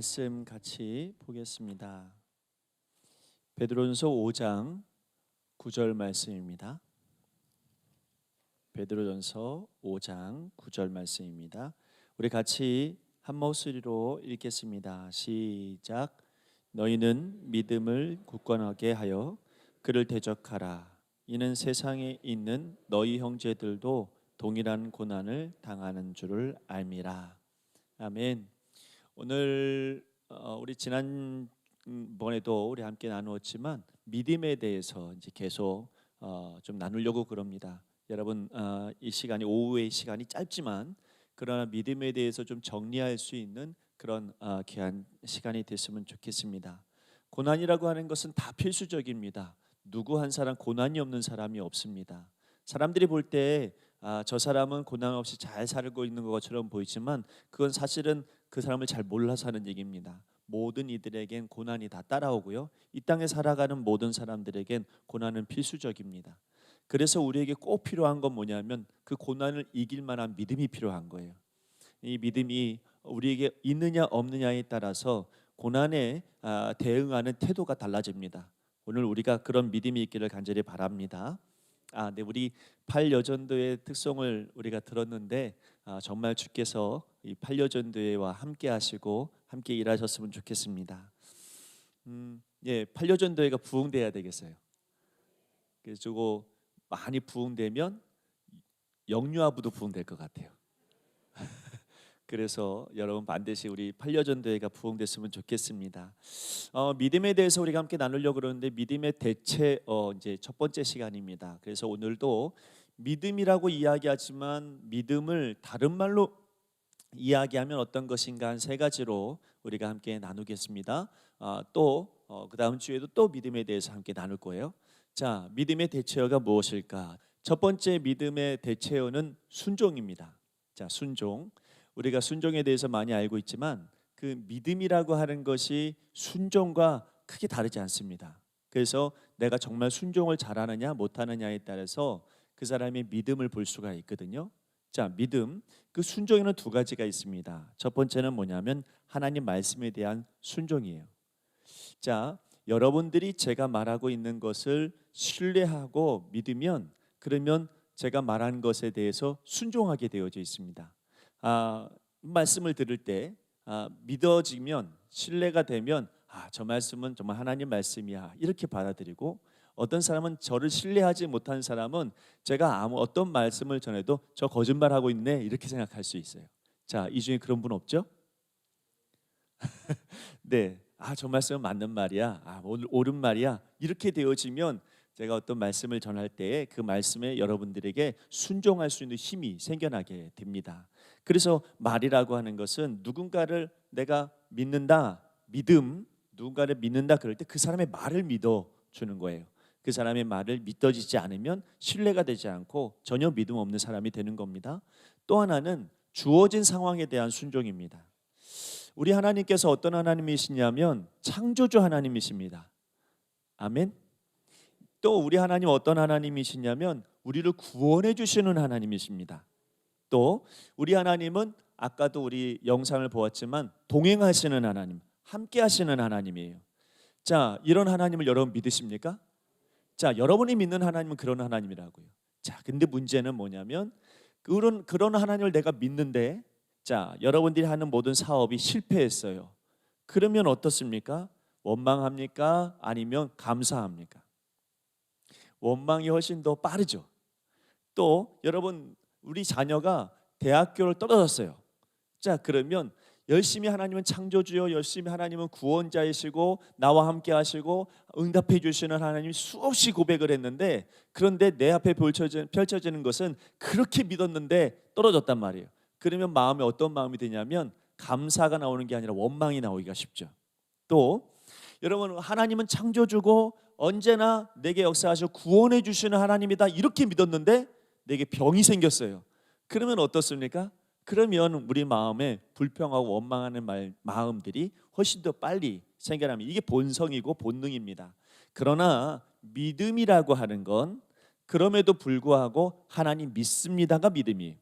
말씀 같이 보겠습니다. 베드로전서 5장 9절 말씀입니다. 베드로전서 5장 9절 말씀입니다. 우리 같이 한 목소리로 읽겠습니다. 시작. 너희는 믿음을 굳건하게 하여 그를 대적하라. 이는 세상에 있는 너희 형제들도 동일한 고난을 당하는 줄을 알미라. 아멘. 오늘 우리 지난번에도 우리 함께 나누었지만 믿음에 대해서 이제 계속 좀 나누려고 그럽니다. 여러분 이 시간이 오후의 시간이 짧지만 그러나 믿음에 대해서 좀 정리할 수 있는 그런 귀한 시간이 됐으면 좋겠습니다. 고난이라고 하는 것은 다 필수적입니다. 누구 한 사람 고난이 없는 사람이 없습니다. 사람들이 볼 때 저 사람은 고난 없이 잘 살고 있는 것처럼 보이지만 그건 사실은 그 사람을 잘 몰라서 하는 얘기입니다. 모든 이들에겐 고난이 다 따라오고요. 이 땅에 살아가는 모든 사람들에겐 고난은 필수적입니다. 그래서 우리에게 꼭 필요한 건 뭐냐면 그 고난을 이길 만한 믿음이 필요한 거예요. 이 믿음이 우리에게 있느냐 없느냐에 따라서 고난에 대응하는 태도가 달라집니다. 오늘 우리가 그런 믿음이 있기를 간절히 바랍니다. 네, 우리 팔여전도의 특성을 우리가 들었는데 정말 주께서 이 팔여전도회와 함께 하시고 함께 일하셨으면 좋겠습니다. 팔여전도회가 부흥돼야 되겠어요. 그래서 많이 부흥되면 영유아부도 부흥될 것 같아요. 그래서 여러분 반드시 우리 팔여전도회가 부흥됐으면 좋겠습니다. 믿음에 대해서 우리가 함께 나누려고 그러는데 믿음의 대체 이제 첫 번째 시간입니다. 그래서 오늘도 믿음이라고 이야기하지만 믿음을 다른 말로 이야기하면 어떤 것인가 한 세 가지로 우리가 함께 나누겠습니다. 또 그 다음 주에도 또 믿음에 대해서 함께 나눌 거예요. 자, 믿음의 대체어가 무엇일까? 첫 번째 믿음의 대체어는 순종입니다. 자, 순종. 우리가 순종에 대해서 많이 알고 있지만 그 믿음이라고 하는 것이 순종과 크게 다르지 않습니다. 그래서 내가 정말 순종을 잘하느냐 못하느냐에 따라서 그 사람의 믿음을 볼 수가 있거든요. 자, 믿음, 그 순종에는 두 가지가 있습니다. 첫 번째는 뭐냐면 하나님 말씀에 대한 순종이에요. 자, 여러분들이 제가 말하고 있는 것을 신뢰하고 믿으면 그러면 제가 말하는 것에 대해서 순종하게 되어져 있습니다. 말씀을 들을 때 믿어지면 신뢰가 되면 저 말씀은 정말 하나님 말씀이야 이렇게 받아들이고, 어떤 사람은 저를 신뢰하지 못한 사람은 제가 어떤 말씀을 전해도 저 거짓말하고 있네 이렇게 생각할 수 있어요. 자, 이 중에 그런 분 없죠? 네, 저 말씀은 맞는 말이야, 옳은 말이야 이렇게 되어지면 제가 어떤 말씀을 전할 때에 그 말씀에 여러분들에게 순종할 수 있는 힘이 생겨나게 됩니다. 그래서 말이라고 하는 것은 누군가를 내가 믿는다, 누군가를 믿는다 그럴 때 그 사람의 말을 믿어주는 거예요. 그 사람의 말을 믿어지지 않으면 신뢰가 되지 않고 전혀 믿음 없는 사람이 되는 겁니다. 또 하나는 주어진 상황에 대한 순종입니다. 우리 하나님께서 어떤 하나님이시냐면 창조주 하나님이십니다. 아멘. 또 우리 하나님 어떤 하나님이시냐면 우리를 구원해 주시는 하나님이십니다. 또 우리 하나님은 아까도 우리 영상을 보았지만 동행하시는 하나님, 함께 하시는 하나님이에요. 자, 이런 하나님을 여러분 믿으십니까? 자, 여러분이 믿는 하나님은 그런 하나님이라고요. 자, 근데 문제는 뭐냐면 그런 하나님을 내가 믿는데 자, 여러분들이 하는 모든 사업이 실패했어요. 그러면 어떻습니까? 원망합니까? 아니면 감사합니까? 원망이 훨씬 더 빠르죠. 또 여러분 우리 자녀가 대학교를 떨어졌어요. 자, 그러면 열심히 하나님은 창조주요, 열심히 하나님은 구원자이시고 나와 함께 하시고 응답해 주시는 하나님 수없이 고백을 했는데, 그런데 내 앞에 펼쳐지는 것은 그렇게 믿었는데 떨어졌단 말이에요. 그러면 마음에 어떤 마음이 드냐면 감사가 나오는 게 아니라 원망이 나오기가 쉽죠. 또 여러분 하나님은 창조주고 언제나 내게 역사하셔 구원해 주시는 하나님이다 이렇게 믿었는데 내게 병이 생겼어요. 그러면 어떻습니까? 그러면 우리 마음에 불평하고 원망하는 마음들이 훨씬 더 빨리 생겨나면 이게 본성이고 본능입니다. 그러나 믿음이라고 하는 건 그럼에도 불구하고 하나님 믿습니다가 믿음이에요.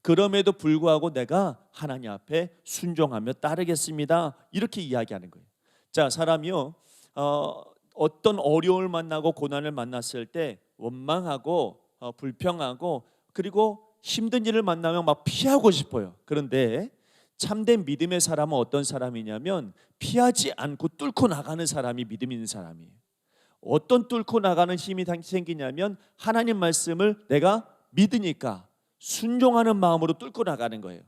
그럼에도 불구하고 내가 하나님 앞에 순종하며 따르겠습니다. 이렇게 이야기하는 거예요. 자, 사람이요 어떤 어려움을 만나고 고난을 만났을 때 원망하고 불평하고 그리고 힘든 일을 만나면 막 피하고 싶어요. 그런데 참된 믿음의 사람은 어떤 사람이냐면 피하지 않고 뚫고 나가는 사람이 믿음 있는 사람이에요. 어떤 뚫고 나가는 힘이 생기냐면 하나님 말씀을 내가 믿으니까 순종하는 마음으로 뚫고 나가는 거예요.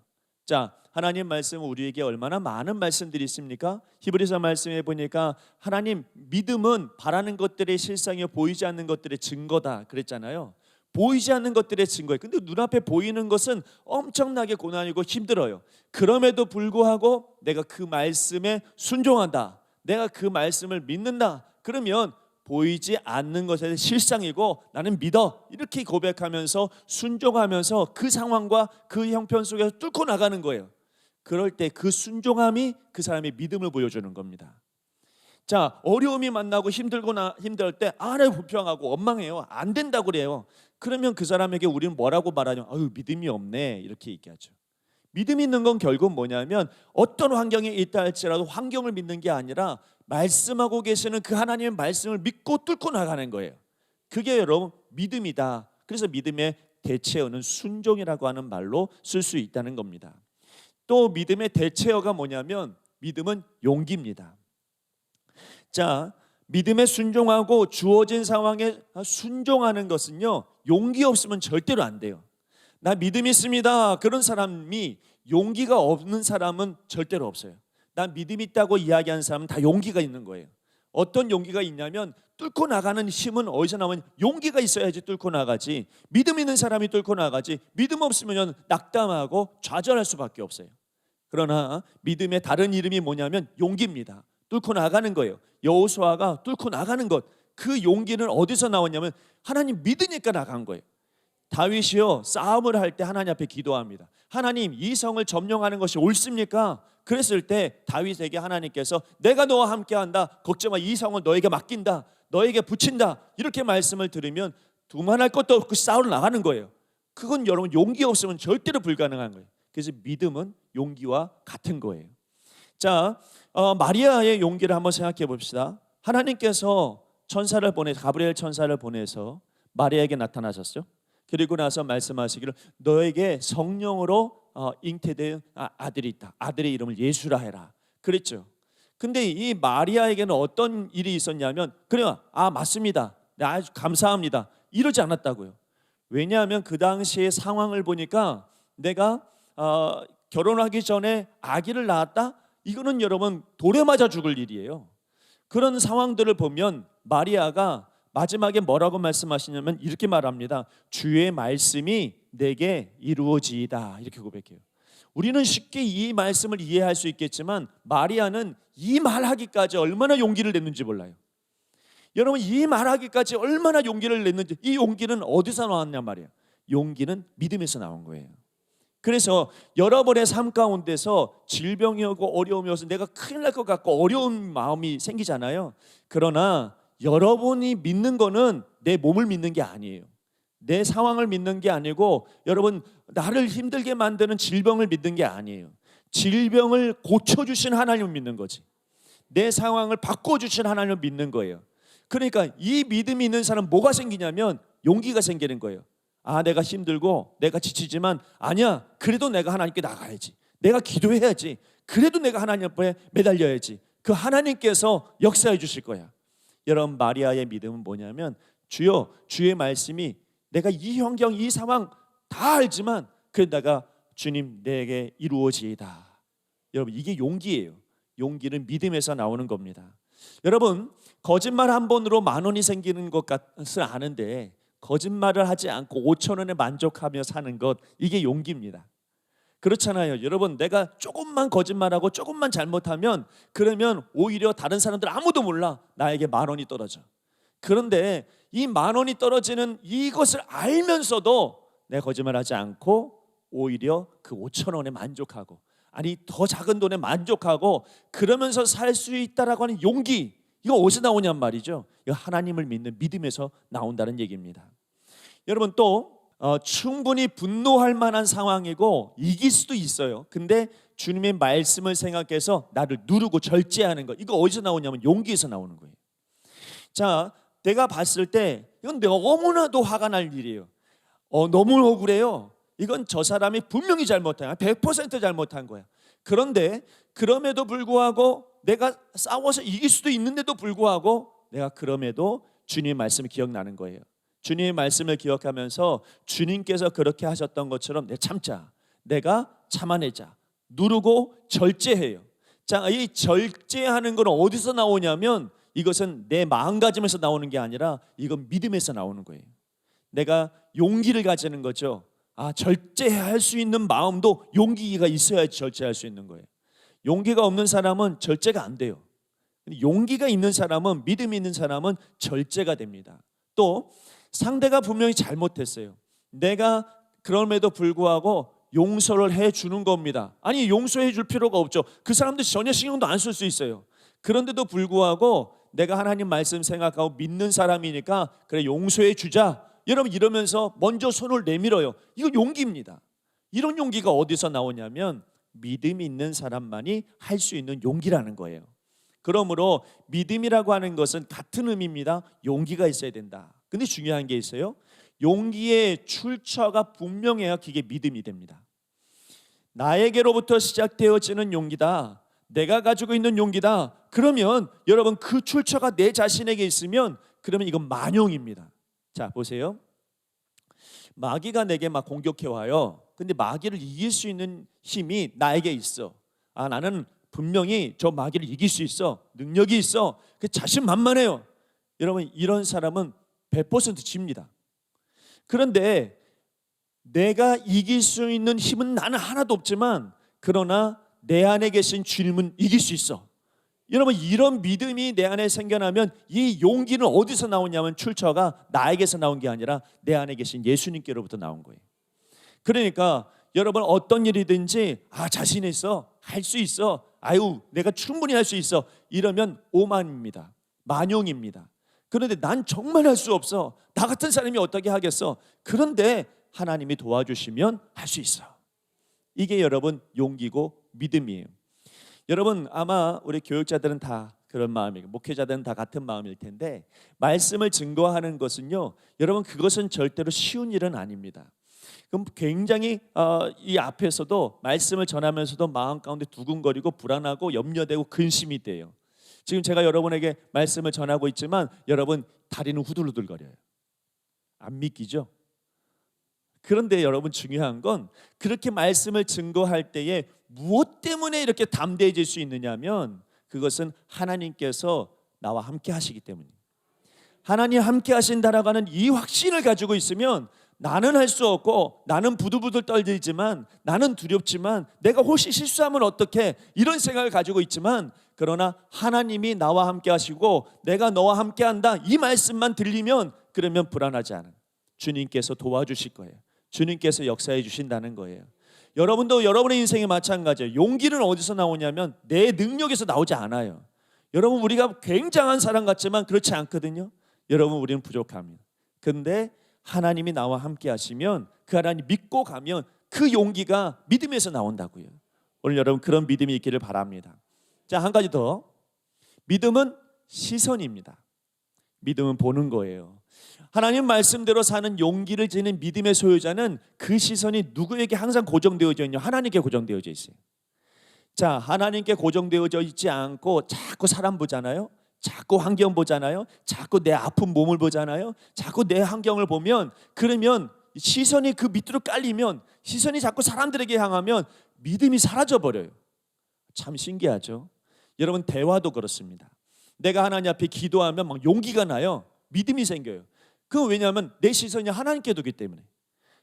자, 하나님 말씀은 우리에게 얼마나 많은 말씀들이 있습니까? 히브리서 말씀에 보니까 하나님 믿음은 바라는 것들의 실상이요 보이지 않는 것들의 증거다 그랬잖아요. 보이지 않는 것들의 증거예요. 근데 눈앞에 보이는 것은 엄청나게 고난이고 힘들어요. 그럼에도 불구하고 내가 그 말씀에 순종한다, 내가 그 말씀을 믿는다, 그러면 보이지 않는 것의 실상이고 나는 믿어, 이렇게 고백하면서 순종하면서 그 상황과 그 형편 속에서 뚫고 나가는 거예요. 그럴 때 그 순종함이 그 사람의 믿음을 보여주는 겁니다. 자, 어려움이 만나고 힘들 때 내가 불평하고 원망해요. 안 된다고 그래요. 그러면 그 사람에게 우리는 뭐라고 말하냐? 아유, 믿음이 없네, 이렇게 얘기하죠. 믿음 있는 건 결국 뭐냐면 어떤 환경에 있다 할지라도 환경을 믿는 게 아니라 말씀하고 계시는 그 하나님의 말씀을 믿고 뚫고 나가는 거예요. 그게 여러분 믿음이다. 그래서 믿음의 대체어는 순종이라고 하는 말로 쓸 수 있다는 겁니다. 또 믿음의 대체어가 뭐냐면 믿음은 용기입니다. 자, 믿음에 순종하고 주어진 상황에 순종하는 것은요, 용기 없으면 절대로 안 돼요. 나 믿음 있습니다. 그런 사람이 용기가 없는 사람은 절대로 없어요. 난 믿음 있다고 이야기하는 사람은 다 용기가 있는 거예요. 어떤 용기가 있냐면 뚫고 나가는 힘은 어디서 나오면 용기가 있어야지 뚫고 나가지. 믿음 있는 사람이 뚫고 나가지. 믿음 없으면 낙담하고 좌절할 수밖에 없어요. 그러나 믿음의 다른 이름이 뭐냐면 용기입니다. 뚫고 나가는 거예요. 여호수아가 뚫고 나가는 것, 그 용기는 어디서 나왔냐면 하나님 믿으니까 나간 거예요. 다윗이요 싸움을 할 때 하나님 앞에 기도합니다. 하나님, 이 성을 점령하는 것이 옳습니까? 그랬을 때 다윗에게 하나님께서 내가 너와 함께한다, 걱정 마, 이 성을 너에게 맡긴다, 너에게 붙인다, 이렇게 말씀을 들으면 두말할 것도 없고 싸우러 나가는 거예요. 그건 여러분 용기 없으면 절대로 불가능한 거예요. 그래서 믿음은 용기와 같은 거예요. 자, 마리아의 용기를 한번 생각해 봅시다. 하나님께서 천사를 가브리엘 천사를 보내서 마리아에게 나타나셨죠. 그리고 나서 말씀하시기를 너에게 성령으로 잉태된 아들이 있다. 아들의 이름을 예수라 해라. 그랬죠. 근데 이 마리아에게는 어떤 일이 있었냐면 그래요. 맞습니다. 네, 아주 감사합니다. 이러지 않았다고요. 왜냐하면 그 당시의 상황을 보니까 내가 결혼하기 전에 아기를 낳았다? 이거는 여러분 돌에 맞아 죽을 일이에요. 그런 상황들을 보면 마리아가 마지막에 뭐라고 말씀하시냐면 이렇게 말합니다. 주의 말씀이 내게 이루어지이다, 이렇게 고백해요. 우리는 쉽게 이 말씀을 이해할 수 있겠지만 마리아는 이 말하기까지 얼마나 용기를 냈는지 몰라요. 여러분, 이 말하기까지 얼마나 용기를 냈는지, 이 용기는 어디서 나왔냐 말이에요. 용기는 믿음에서 나온 거예요. 그래서 여러분의 삶 가운데서 질병이 오고 어려움이 와서 내가 큰일 날 것 같고 어려운 마음이 생기잖아요. 그러나 여러분이 믿는 거는 내 몸을 믿는 게 아니에요. 내 상황을 믿는 게 아니고 여러분 나를 힘들게 만드는 질병을 믿는 게 아니에요. 질병을 고쳐주신 하나님을 믿는 거지. 내 상황을 바꿔주신 하나님을 믿는 거예요. 그러니까 이 믿음이 있는 사람은 뭐가 생기냐면 용기가 생기는 거예요. 내가 힘들고 내가 지치지만 아니야, 그래도 내가 하나님께 나가야지. 내가 기도해야지. 그래도 내가 하나님 앞에 매달려야지. 그 하나님께서 역사해 주실 거야. 여러분, 마리아의 믿음은 뭐냐면 주여, 주의 말씀이 내가 이 환경 이 상황 다 알지만 그러다가 주님 내게 이루어지이다. 여러분, 이게 용기예요. 용기는 믿음에서 나오는 겁니다. 여러분, 거짓말 한 번으로 10,000원이 생기는 것을 아는데 거짓말을 하지 않고 5,000원에 만족하며 사는 것, 이게 용기입니다. 그렇잖아요. 여러분, 내가 조금만 거짓말하고 조금만 잘못하면 그러면 오히려 다른 사람들 아무도 몰라. 나에게 10,000원이 떨어져. 그런데 이 10,000원이 떨어지는 이것을 알면서도 내가 거짓말하지 않고 오히려 그 5,000원에 만족하고, 아니 더 작은 돈에 만족하고 그러면서 살 수 있다라고 하는 용기, 이거 어디서 나오냔 말이죠. 이거 하나님을 믿는 믿음에서 나온다는 얘기입니다. 여러분, 또 충분히 분노할 만한 상황이고 이길 수도 있어요. 근데 주님의 말씀을 생각해서 나를 누르고 절제하는 것, 이거 어디서 나오냐면 용기에서 나오는 거예요. 자, 내가 봤을 때 이건 너무나도 화가 날 일이에요. 너무 억울해요. 이건 저 사람이 분명히 잘못한, 100% 잘못한 거야. 그런데 그럼에도 불구하고 내가 싸워서 이길 수도 있는데도 불구하고 내가 그럼에도 주님의 말씀이 기억나는 거예요. 주님의 말씀을 기억하면서 주님께서 그렇게 하셨던 것처럼 내가 참자, 내가 참아내자, 누르고 절제해요. 자, 이 절제하는 건 어디서 나오냐면 이것은 내 마음가짐에서 나오는 게 아니라 이건 믿음에서 나오는 거예요. 내가 용기를 가지는 거죠. 절제할 수 있는 마음도 용기가 있어야지 절제할 수 있는 거예요. 용기가 없는 사람은 절제가 안 돼요. 용기가 있는 사람은, 믿음이 있는 사람은 절제가 됩니다. 또 상대가 분명히 잘못했어요. 내가 그럼에도 불구하고 용서를 해주는 겁니다. 아니, 용서해 줄 필요가 없죠. 그 사람들 전혀 신경도 안 쓸 수 있어요. 그런데도 불구하고 내가 하나님 말씀 생각하고 믿는 사람이니까 그래, 용서해 주자, 여러분 이러면서 먼저 손을 내밀어요. 이거 용기입니다. 이런 용기가 어디서 나오냐면 믿음이 있는 사람만이 할 수 있는 용기라는 거예요. 그러므로 믿음이라고 하는 것은 같은 의미입니다. 용기가 있어야 된다. 근데 중요한 게 있어요. 용기의 출처가 분명해야 그게 믿음이 됩니다. 나에게로부터 시작되어지는 용기다, 내가 가지고 있는 용기다, 그러면 여러분 그 출처가 내 자신에게 있으면 그러면 이건 만용입니다. 자, 보세요. 마귀가 내게 막 공격해 와요. 근데 마귀를 이길 수 있는 힘이 나에게 있어. 나는 분명히 저 마귀를 이길 수 있어, 능력이 있어, 그 자신만만해요. 여러분 이런 사람은 100% 집니다. 그런데 내가 이길 수 있는 힘은 나는 하나도 없지만 그러나 내 안에 계신 주님은 이길 수 있어. 여러분 이런 믿음이 내 안에 생겨나면 이 용기는 어디서 나오냐면 출처가 나에게서 나온 게 아니라 내 안에 계신 예수님께로부터 나온 거예요. 그러니까 여러분 어떤 일이든지 자신 있어, 할 수 있어, 내가 충분히 할 수 있어, 이러면 오만입니다. 만용입니다. 그런데 난 정말 할 수 없어, 나 같은 사람이 어떻게 하겠어. 그런데 하나님이 도와주시면 할 수 있어. 이게 여러분 용기고 믿음이에요. 여러분 아마 우리 교육자들은 다 그런 마음이고 목회자들은 다 같은 마음일 텐데, 말씀을 증거하는 것은요, 여러분 그것은 절대로 쉬운 일은 아닙니다. 그럼 굉장히 이 앞에서도 말씀을 전하면서도 마음 가운데 두근거리고 불안하고 염려되고 근심이 돼요. 지금 제가 여러분에게 말씀을 전하고 있지만 여러분 다리는 후들후들거려요. 안 믿기죠? 그런데 여러분 중요한 건 그렇게 말씀을 증거할 때에 무엇 때문에 이렇게 담대해질 수 있느냐면 그것은 하나님께서 나와 함께 하시기 때문입니다. 하나님 함께 하신다라고 하는 이 확신을 가지고 있으면 나는 할 수 없고 나는 부들부들 떨리지만 나는 두렵지만 내가 혹시 실수하면 어떡해, 이런 생각을 가지고 있지만 그러나 하나님이 나와 함께 하시고 내가 너와 함께 한다, 이 말씀만 들리면 그러면 불안하지 않아요. 주님께서 도와주실 거예요. 주님께서 역사해 주신다는 거예요. 여러분도 여러분의 인생에 마찬가지예요. 용기는 어디서 나오냐면 내 능력에서 나오지 않아요. 여러분 우리가 굉장한 사람 같지만 그렇지 않거든요. 여러분 우리는 부족합니다. 그런데 하나님이 나와 함께 하시면 그 하나님 믿고 가면 그 용기가 믿음에서 나온다고요. 오늘 여러분 그런 믿음이 있기를 바랍니다. 자, 한 가지 더. 믿음은 시선입니다. 믿음은 보는 거예요. 하나님 말씀대로 사는 용기를 지닌 믿음의 소유자는 그 시선이 누구에게 항상 고정되어져 있냐? 하나님께 고정되어져 있어요. 자, 하나님께 고정되어져 있지 않고 자꾸 사람 보잖아요. 자꾸 환경 보잖아요. 자꾸 내 아픈 몸을 보잖아요. 자꾸 내 환경을 보면, 그러면 시선이 그 밑으로 깔리면, 시선이 자꾸 사람들에게 향하면 믿음이 사라져버려요. 참 신기하죠. 여러분 대화도 그렇습니다. 내가 하나님 앞에 기도하면 막 용기가 나요. 믿음이 생겨요. 그건 왜냐하면 내 시선이 하나님께 두기 때문에.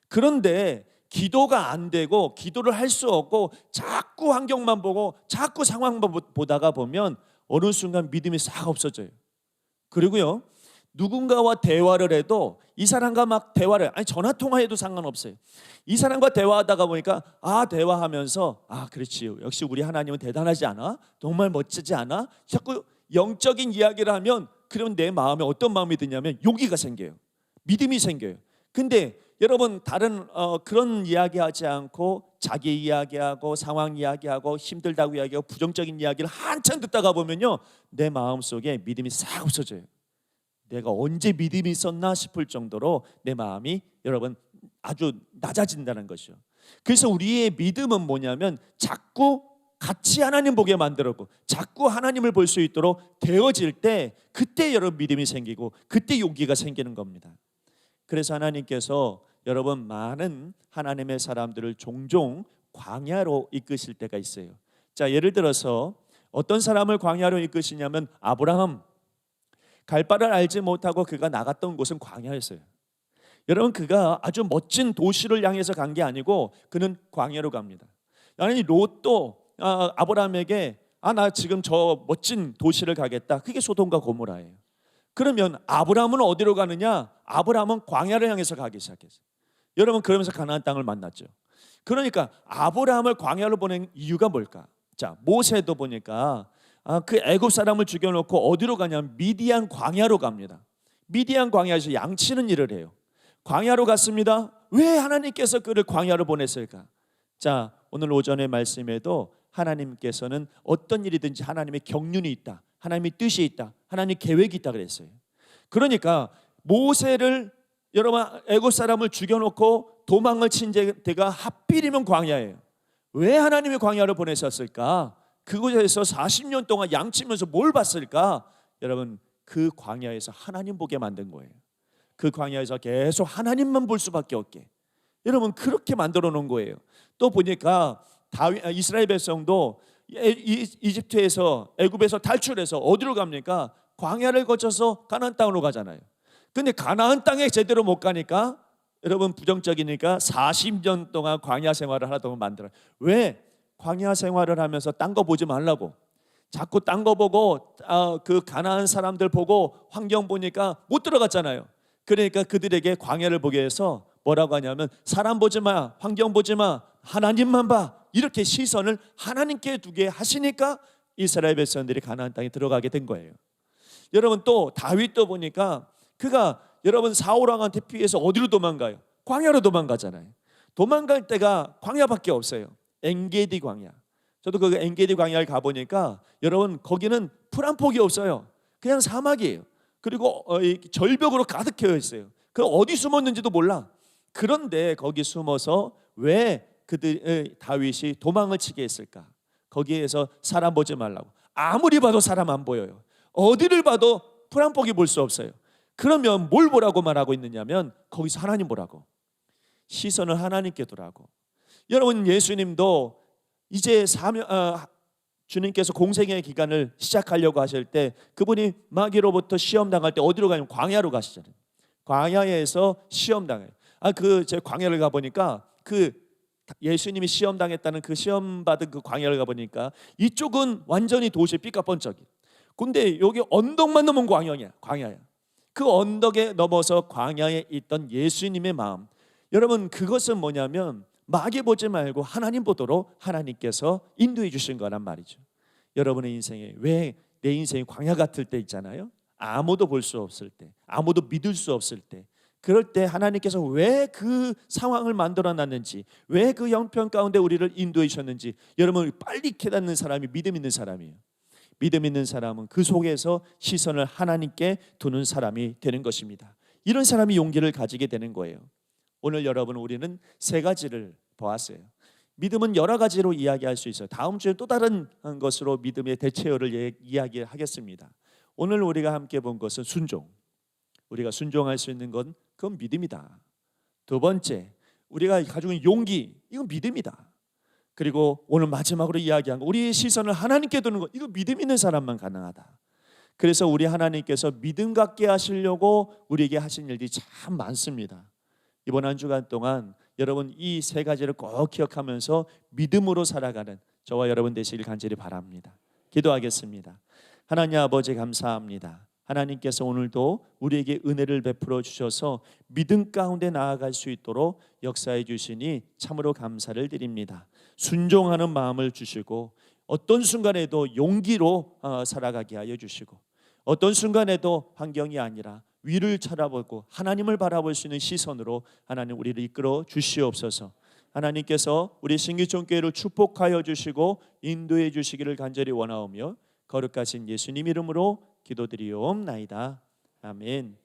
그런데 기도가 안 되고 기도를 할 수 없고 자꾸 환경만 보고 자꾸 상황만 보다가 보면 어느 순간 믿음이 싹 없어져요. 그리고요, 누군가와 대화를 해도 이 사람과 막 대화를, 전화 통화해도 상관없어요. 이 사람과 대화하다가 보니까 대화하면서 그렇지, 역시 우리 하나님은 대단하지 않아? 정말 멋지지 않아? 자꾸 영적인 이야기를 하면 그러면 내 마음에 어떤 마음이 드냐면 용기가 생겨요. 믿음이 생겨요. 근데 여러분 다른 그런 이야기하지 않고 자기 이야기하고 상황 이야기하고 힘들다고 이야기하고 부정적인 이야기를 한참 듣다가 보면요, 내 마음속에 믿음이 싹 없어져요. 내가 언제 믿음이 있었나 싶을 정도로 내 마음이 여러분 아주 낮아진다는 것이죠. 그래서 우리의 믿음은 뭐냐면 자꾸 같이 하나님 보게 만들었고 자꾸 하나님을 볼 수 있도록 되어질 때, 그때 여러분 믿음이 생기고 그때 용기가 생기는 겁니다. 그래서 하나님께서 여러분 많은 하나님의 사람들을 종종 광야로 이끄실 때가 있어요. 자, 예를 들어서 어떤 사람을 광야로 이끄시냐면 아브라함. 갈 바를 알지 못하고 그가 나갔던 곳은 광야였어요. 여러분, 그가 아주 멋진 도시를 향해서 간 게 아니고 그는 광야로 갑니다. 아니, 롯도 아브라함에게 나 지금 저 멋진 도시를 가겠다. 그게 소돔과 고모라예요. 그러면 아브라함은 어디로 가느냐? 아브라함은 광야를 향해서 가기 시작했어요. 여러분, 그러면서 가나안 땅을 만났죠. 그러니까 아브라함을 광야로 보낸 이유가 뭘까? 자, 모세도 보니까 그 애굽 사람을 죽여놓고 어디로 가냐면 미디안 광야로 갑니다. 미디안 광야에서 양치는 일을 해요. 광야로 갔습니다. 왜 하나님께서 그를 광야로 보냈을까? 자, 오늘 오전의 말씀에도 하나님께서는 어떤 일이든지 하나님의 경륜이 있다, 하나님의 뜻이 있다, 하나님의 계획이 있다 그랬어요. 그러니까 모세를 여러분 애굽 사람을 죽여놓고 도망을 친 데가 하필이면 광야예요. 왜 하나님이 광야로 보내셨을까? 그곳에서 40년 동안 양치면서 뭘 봤을까? 여러분, 그 광야에서 하나님 보게 만든 거예요. 그 광야에서 계속 하나님만 볼 수밖에 없게 여러분 그렇게 만들어 놓은 거예요. 또 보니까 이스라엘 백성도 이집트에서 애굽에서 탈출해서 어디로 갑니까? 광야를 거쳐서 가나안 땅으로 가잖아요. 근데 가나안 땅에 제대로 못 가니까 여러분 부정적이니까 40년 동안 광야 생활을 하라고 만들어요. 왜? 광야 생활을 하면서 딴 거 보지 말라고. 자꾸 딴 거 보고 그 가나안 사람들 보고 환경 보니까 못 들어갔잖아요. 그러니까 그들에게 광야를 보게 해서 뭐라고 하냐면 사람 보지 마, 환경 보지 마, 하나님만 봐. 이렇게 시선을 하나님께 두게 하시니까 이스라엘 백성들이 가나안 땅에 들어가게 된 거예요. 여러분, 또 다윗도 보니까 그가 여러분 사울 왕한테 피해서 어디로 도망가요? 광야로 도망가잖아요. 도망갈 때가 광야밖에 없어요. 엔게디 광야. 저도 그 엔게디 광야를 가보니까 여러분 거기는 풀 한 폭이 없어요. 그냥 사막이에요. 그리고 절벽으로 가득해 있어요. 그 어디 숨었는지도 몰라. 그런데 거기 숨어서 왜 다윗이 도망을 치게 했을까? 거기에서 사람 보지 말라고. 아무리 봐도 사람 안 보여요. 어디를 봐도 풀 한 폭이 볼 수 없어요. 그러면 뭘 보라고 말하고 있느냐면 거기서 하나님 보라고. 시선을 하나님께 두라고. 여러분, 예수님도 이제 주님께서 공생의 기간을 시작하려고 하실 때 그분이 마귀로부터 시험 당할 때 어디로 가냐면 광야로 가시잖아요. 광야에서 시험 당해요. 제 광야를 가 보니까 그 예수님이 시험 당했다는 그 시험 받은 그 광야를 가 보니까 이쪽은 완전히 도시 삐까뻔쩍이. 근데 여기 언덕만 넘은 광야야. 그 언덕에 넘어서 광야에 있던 예수님의 마음. 여러분, 그것은 뭐냐면 마귀 보지 말고 하나님 보도록 하나님께서 인도해 주신 거란 말이죠. 여러분의 인생에 왜 내 인생이 광야 같을 때 있잖아요. 아무도 볼 수 없을 때, 아무도 믿을 수 없을 때, 그럴 때 하나님께서 왜 그 상황을 만들어 놨는지, 왜 그 형편 가운데 우리를 인도해 주셨는지 여러분 빨리 깨닫는 사람이 믿음 있는 사람이에요. 믿음 있는 사람은 그 속에서 시선을 하나님께 두는 사람이 되는 것입니다. 이런 사람이 용기를 가지게 되는 거예요. 오늘 여러분, 우리는 세 가지를 보았어요. 믿음은 여러 가지로 이야기할 수 있어요. 다음 주에 또 다른 것으로 믿음의 대체어를 이야기하겠습니다. 오늘 우리가 함께 본 것은 순종. 우리가 순종할 수 있는 건 그건 믿음이다. 두 번째, 우리가 가지고 있는 용기, 이건 믿음이다. 그리고 오늘 마지막으로 이야기한 거, 우리의 시선을 하나님께 두는 것, 이거 믿음 있는 사람만 가능하다. 그래서 우리 하나님께서 믿음 갖게 하시려고 우리에게 하신 일들이 참 많습니다. 이번 한 주간 동안 여러분 이 세 가지를 꼭 기억하면서 믿음으로 살아가는 저와 여러분 되시길 간절히 바랍니다. 기도하겠습니다. 하나님 아버지, 감사합니다. 하나님께서 오늘도 우리에게 은혜를 베풀어 주셔서 믿음 가운데 나아갈 수 있도록 역사해 주시니 참으로 감사를 드립니다. 순종하는 마음을 주시고 어떤 순간에도 용기로 살아가게 하여 주시고 어떤 순간에도 환경이 아니라 위를 쳐다보고 하나님을 바라볼 수 있는 시선으로 하나님 우리를 이끌어 주시옵소서. 하나님께서 우리 신기촌교회를 축복하여 주시고 인도해 주시기를 간절히 원하오며 거룩하신 예수님 이름으로 기도드리옵나이다. 아멘.